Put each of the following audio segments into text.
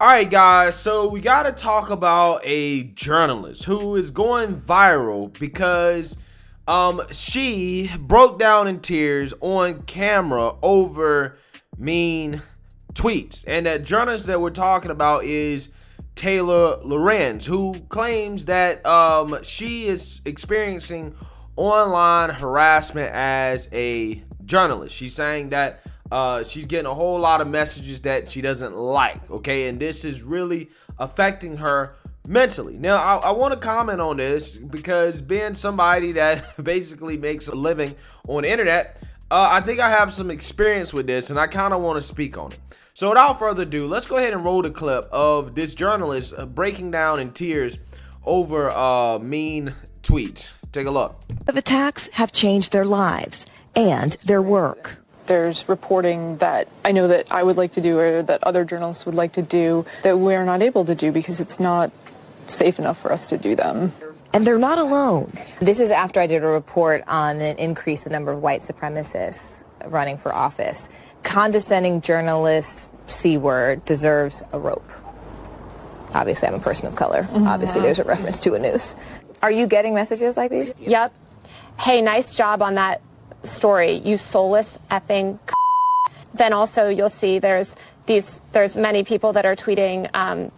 All right, guys, so we got to talk about a journalist who is going viral because she broke down in tears on camera over mean tweets. And that journalist that we're talking about is Taylor Lorenz, who claims that she is experiencing online harassment as a journalist. She's saying that she's getting a whole lot of messages that she doesn't like, okay? And this is really affecting her mentally. Now, I want to comment on this because being somebody that basically makes a living on the internet, I think I have some experience with this, and I kind of want to speak on it. So without further ado, let's go ahead and roll the clip of this journalist breaking down in tears over mean tweets. Take a look. Attacks have changed their lives and their work. There's reporting that I know that I would like to do or that other journalists would like to do that we're not able to do because it's not safe enough for us to do them. And they're not alone. This is after I did a report on an increase in the number of white supremacists running for office. Condescending journalists, C-word, deserves a rope. Obviously, I'm a person of color. Mm-hmm. Obviously, there's a reference to a noose. Are you getting messages like these? Yep. Hey, nice job on that story, you soulless effing Then also you'll see there's many people that are tweeting,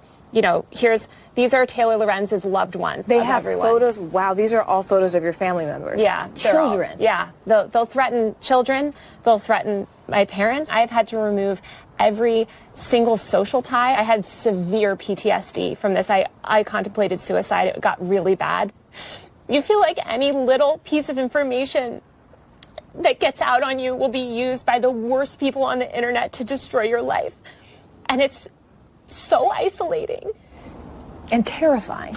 these are Taylor Lorenz's loved ones. They have photos. Wow, these are all photos of your family members. Yeah. Children. They'll threaten children. They'll threaten my parents. I've had to remove every single social tie. I had severe PTSD from this. I contemplated suicide. It got really bad. You feel like any little piece of information that gets out on you will be used by the worst people on the internet to destroy your life. And it's so isolating. And terrifying.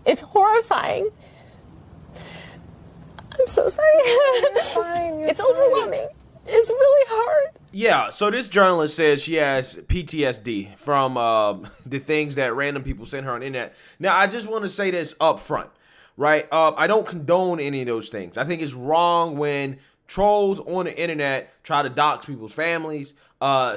It's horrifying. I'm so sorry. It's overwhelming. It's really hard. Yeah, so this journalist says she has PTSD from the things that random people send her on the internet. Now, I just want to say this up front, right? I don't condone any of those things. I think it's wrong when trolls on the internet try to dox people's families,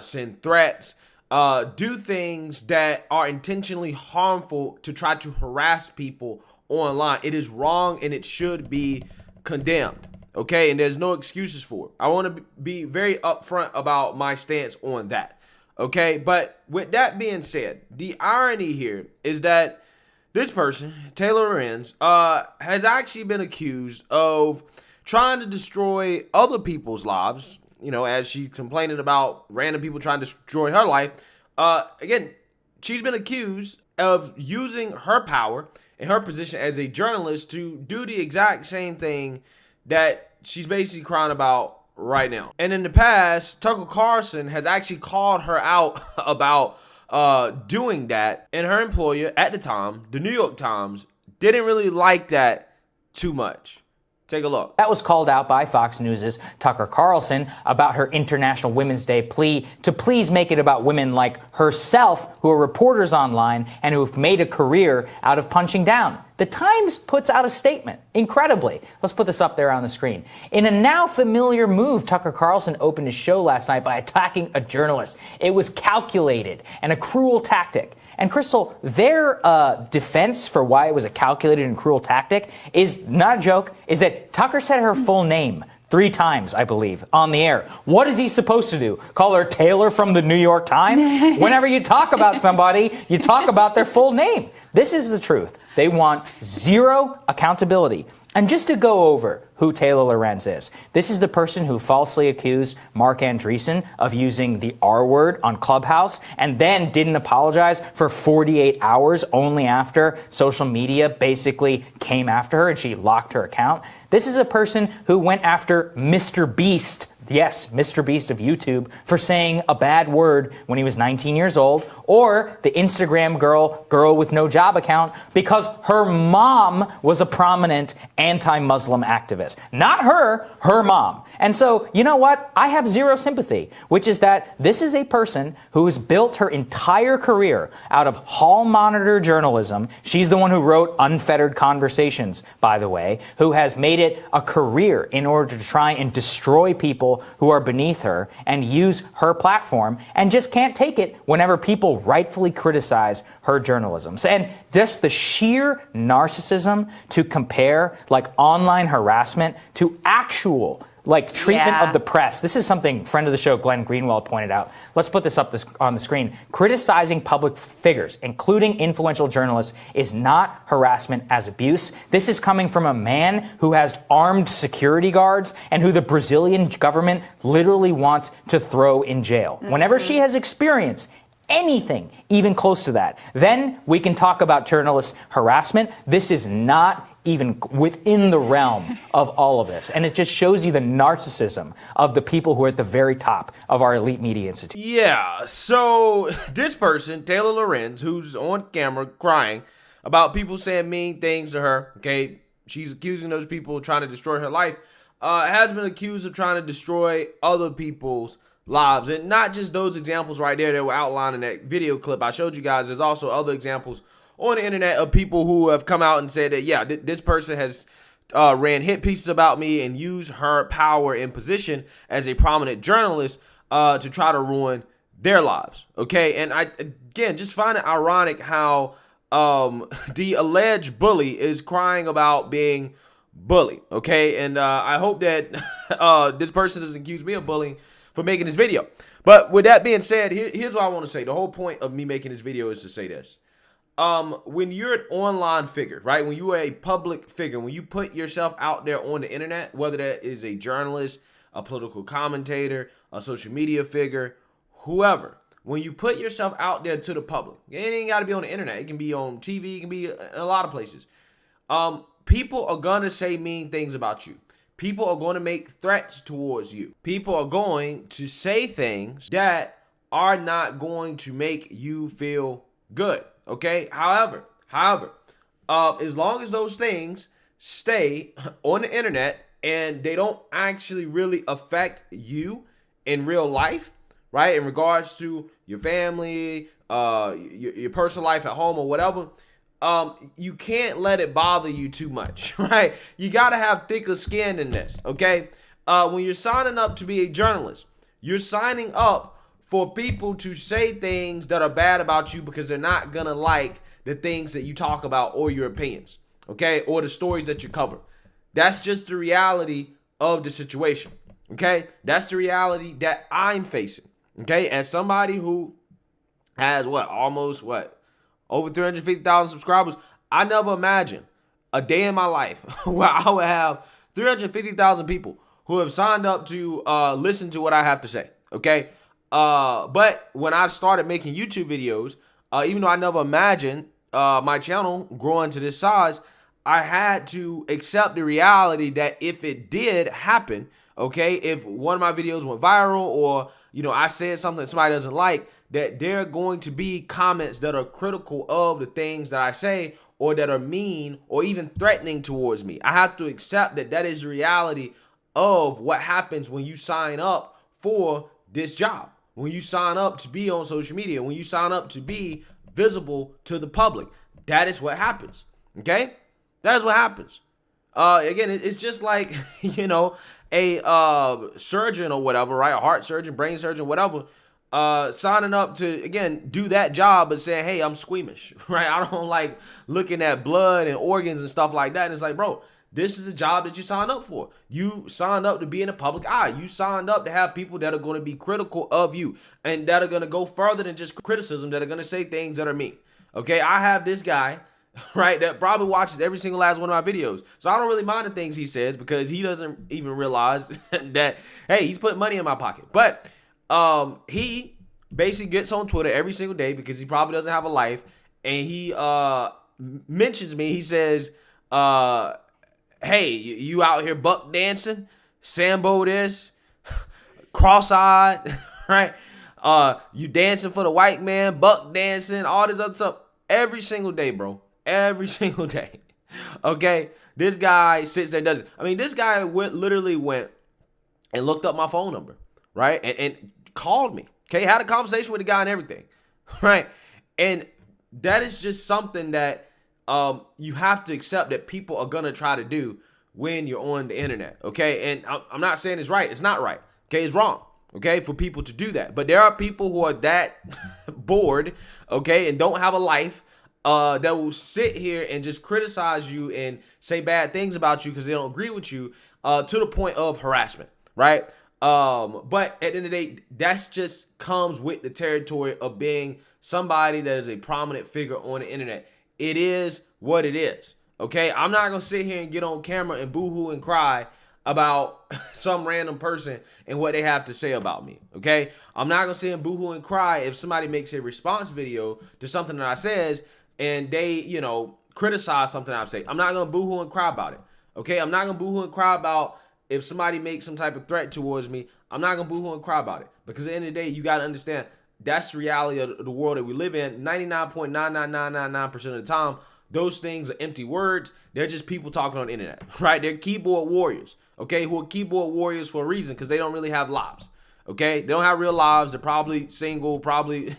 send threats, do things that are intentionally harmful to try to harass people online. It is wrong and it should be condemned, okay? And there's no excuses for it. I want to be very upfront about my stance on that, okay? But with that being said, the irony here is that this person, Taylor Lorenz, has actually been accused of trying to destroy other people's lives, as she's complaining about random people trying to destroy her life. Again, she's been accused of using her power and her position as a journalist to do the exact same thing that she's basically crying about right now. And in the past, Tucker Carlson has actually called her out about doing that. And her employer at the time, the New York Times, didn't really like that too much. Take a look. That was called out by Fox News' Tucker Carlson about her International Women's Day plea to please make it about women like herself who are reporters online and who have made a career out of punching down. The Times puts out a statement, incredibly. Let's put this up there on the screen. In a now familiar move, Tucker Carlson opened his show last night by attacking a journalist. It was calculated and a cruel tactic. And Crystal, their defense for why it was a calculated and cruel tactic is not a joke, is that Tucker said her full name 3 times, I believe, on the air. What is he supposed to do? Call her Taylor from the New York Times? Whenever you talk about somebody, you talk about their full name. This is the truth. They want zero accountability. And just to go over who Taylor Lorenz is, this is the person who falsely accused Mark Andreessen of using the R word on Clubhouse and then didn't apologize for 48 hours only after social media basically came after her and she locked her account. This is a person who went after Mr. Beast. Yes, Mr. Beast of YouTube, for saying a bad word when he was 19 years old, or the Instagram girl with no job account, because her mom was a prominent anti-Muslim activist. Not her mom. And so, you know what? I have zero sympathy, which is that this is a person who has built her entire career out of hall monitor journalism. She's the one who wrote Unfettered Conversations, by the way, who has made it a career in order to try and destroy people people who are beneath her and use her platform, and just can't take it whenever people rightfully criticize her journalism. So, and just the sheer narcissism to compare like online harassment to actual like treatment of the press. This is something friend of the show Glenn Greenwald pointed out. Let's put this up on the screen. Criticizing public figures, including influential journalists, is not harassment as abuse. This is coming from a man who has armed security guards and who the Brazilian government literally wants to throw in jail. Whenever she has experienced anything even close to that, then we can talk about journalist harassment. This is not even within the realm of all of this. And it just shows you the narcissism of the people who are at the very top of our elite media institute. Yeah, so this person, Taylor Lorenz, who's on camera crying about people saying mean things to her, okay, she's accusing those people of trying to destroy her life, has been accused of trying to destroy other people's lives. And not just those examples right there that were outlined in that video clip I showed you guys. There's also other examples on the internet of people who have come out and said that, yeah, this person has ran hit pieces about me and used her power and position as a prominent journalist to try to ruin their lives. Okay, and I, again, just find it ironic how the alleged bully is crying about being bullied. Okay, and I hope that this person doesn't accuse me of bullying for making this video. But with that being said, here's what I want to say. The whole point of me making this video is to say this. When you're an online figure, right? When you are a public figure, when you put yourself out there on the internet, whether that is a journalist, a political commentator, a social media figure, whoever, when you put yourself out there to the public, it ain't got to be on the internet. It can be on TV. It can be in a lot of places. People are going to say mean things about you. People are going to make threats towards you. People are going to say things that are not going to make you feel good. Okay. However, as long as those things stay on the internet and they don't actually really affect you in real life, right? In regards to your family, your personal life at home or whatever, you can't let it bother you too much, right? You got to have thicker skin than this. Okay. When you're signing up to be a journalist, you're signing up for people to say things that are bad about you because they're not going to like the things that you talk about or your opinions, okay, or the stories that you cover. That's just the reality of the situation, okay? That's the reality that I'm facing, okay? As somebody who has, over 350,000 subscribers, I never imagined a day in my life where I would have 350,000 people who have signed up to listen to what I have to say, okay? But when I started making YouTube videos, even though I never imagined my channel growing to this size, I had to accept the reality that if it did happen, okay, if one of my videos went viral or, I said something that somebody doesn't like, that there are going to be comments that are critical of the things that I say or that are mean or even threatening towards me. I have to accept that that is the reality of what happens when you sign up for this job. When you sign up to be on social media, when you sign up to be visible to the public, that is what happens, okay? That is what happens. Again, it's just like, a surgeon or whatever, right? A heart surgeon, brain surgeon, whatever, signing up to, again, do that job but saying, hey, I'm squeamish, right? I don't like looking at blood and organs and stuff like that. And it's like, bro, this is a job that you signed up for. You signed up to be in the public eye. You signed up to have people that are going to be critical of you and that are going to go further than just criticism, that are going to say things that are mean. Okay, I have this guy, right, that probably watches every single last one of my videos. So I don't really mind the things he says because he doesn't even realize that, hey, he's putting money in my pocket. But he basically gets on Twitter every single day because he probably doesn't have a life. And he mentions me. He says, hey, you out here buck dancing, Sambo this, cross-eyed, right? You dancing for the white man, buck dancing, all this other stuff. Every single day, bro. Every single day. Okay? This guy sits there and does it. I mean, this guy literally went and looked up my phone number, right? And called me. Okay? Had a conversation with the guy and everything. Right? And that is just something that you have to accept that people are going to try to do when you're on the internet, okay? And I'm not saying it's right. It's not right, Okay, it's wrong, okay, for people to do that. But there are people who are that bored, okay, and don't have a life that will sit here and just criticize you and say bad things about you because they don't agree with you to the point of harassment, right? But at the end of the day, that's just comes with the territory of being somebody that is a prominent figure on the internet. It is what it is, okay? I'm not going to sit here and get on camera and boo-hoo and cry about some random person and what they have to say about me, okay? I'm not going to sit and boo-hoo and cry if somebody makes a response video to something that I says and they, you know, criticize something I say. I'm not going to boo-hoo and cry about it, okay? I'm not going to boo-hoo and cry about if somebody makes some type of threat towards me. I'm not going to boo-hoo and cry about it because at the end of the day, you got to understand that's the reality of the world that we live in. 99.99999% of the time, those things are empty words. They're just people talking on the internet, right? They're keyboard warriors, okay, who are keyboard warriors for a reason because they don't really have lives, okay? They don't have real lives. They're probably single, probably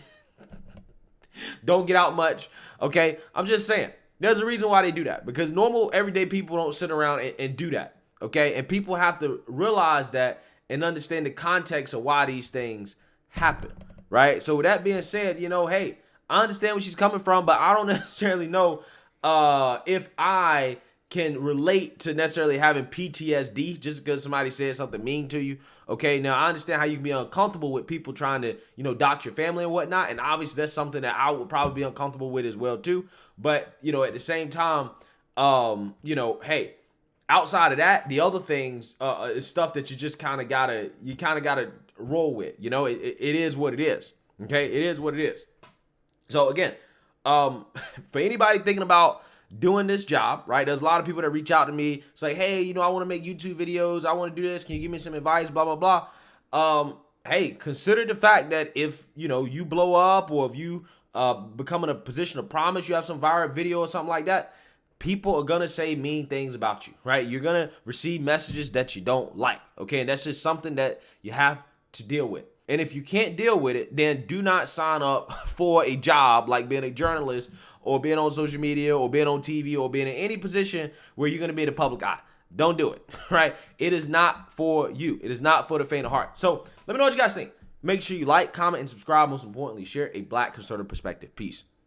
don't get out much, okay? I'm just saying. There's a reason why they do that because normal, everyday people don't sit around and do that, okay? And people have to realize that and understand the context of why these things happen, right? So with that being said, you know, hey, I understand where she's coming from, but I don't necessarily know if I can relate to necessarily having PTSD just because somebody said something mean to you. Okay, now I understand how you can be uncomfortable with people trying to, you know, dox your family and whatnot. And obviously that's something that I would probably be uncomfortable with as well too. But, you know, at the same time, you know, hey, outside of that, the other things is stuff that you just kind of gotta roll with. You know, it is what it is. Okay, it is what it is. So again, for anybody thinking about doing this job, right? There's a lot of people that reach out to me, say, hey, you know, I want to make YouTube videos. I want to do this. Can you give me some advice? Blah, blah, blah. Hey, consider the fact that if, you know, you blow up or if you become in a position of promise, you have some viral video or something like that, people are going to say mean things about you, right? You're going to receive messages that you don't like, okay? And that's just something that you have to deal with. And if you can't deal with it, then do not sign up for a job like being a journalist or being on social media or being on TV or being in any position where you're going to be in the public eye. Don't do it, right? It is not for you. It is not for the faint of heart. So let me know what you guys think. Make sure you like, comment, and subscribe. Most importantly, share a Black conservative perspective. Peace.